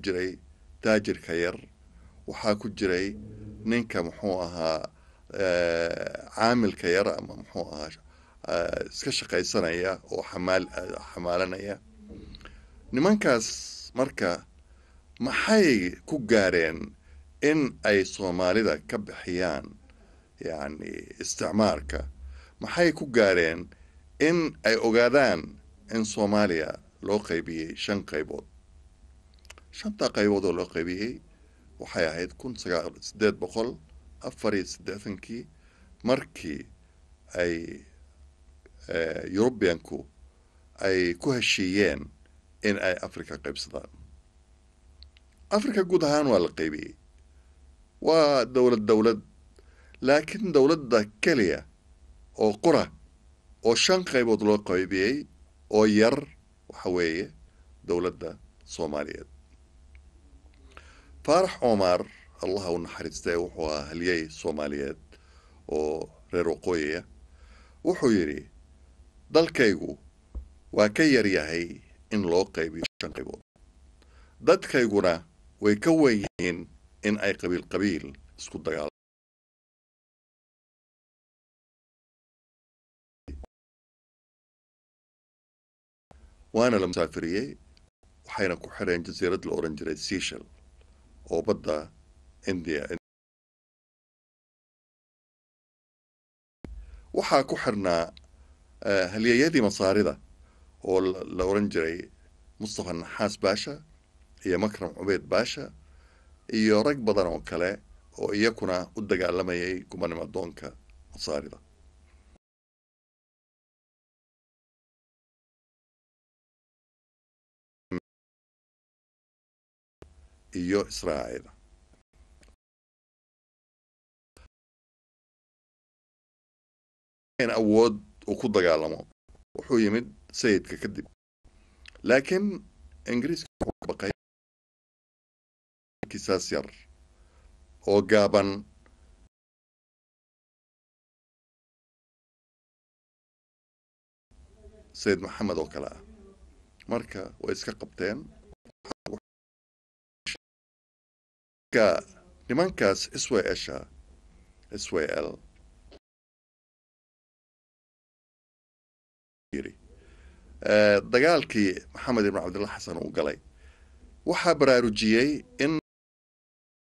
jiray taajirka yar, waxaa ku jiray ninka muxuu ahaa caamilka yar ama muxuu ahaa iska shaqaysanaya oo xamaalanaya. nimankaas marka maxay ku gaareen in ay Soomaalida ka bixiyaan yani isticmaalka? maxay ku gaareen in ay ogaadaan in Soomaaliya loo qaybiyey 5 qaybood? 5 qaybood oo loo qaybiyey waxay ahayd 1884 markii ay Europeanku ay ku heshiiyeen in ay Afrika qaybsadaan. Afrika guud ahaan waa la qaybiyey, waa dowlad, laakiin dowladda keliya oo qura oo 5 qaybood loo qaybiyey oo yar waxa weeye dowladda Soomaaliyeed. Faarax Omar Allah u naxariistay wuxuu ahaa halyey Soomaaliyeed oo reer waqooyiga, wuxuu yidhi dalkaygu waa ka yar yahay in loo qaybiyo 5 qaybood. dadkayguna way ka weyn yihiin in ay qabiil isku dagaalaan. waana la musaafiriyey, waxayna ku xireen jasiirad la oran jiray Seychelles oo badda India. waxaa ku xirnaa halyeyadii Masaarida oo la oran jiray Mustafa Naxaas Baasha iyo Makram Cubeyd Baasha iyo rag badan oo kale oo iyakuna u dagaalamayay kumanimo doonka Masaarida. iyo Israa'iil. in awood uu ku dagaalamo wuxuu yimid sayidka kadib, laakiin Ingiriiska wuxuu baqay kiisas yar oo gaaban Sayid Maxamed oo kale ah, marka way iska qabteen. nimankaas Israel dagaalkii Maxamed ibn Cabdillah Xasan uu galay waxaa baraarujiyey in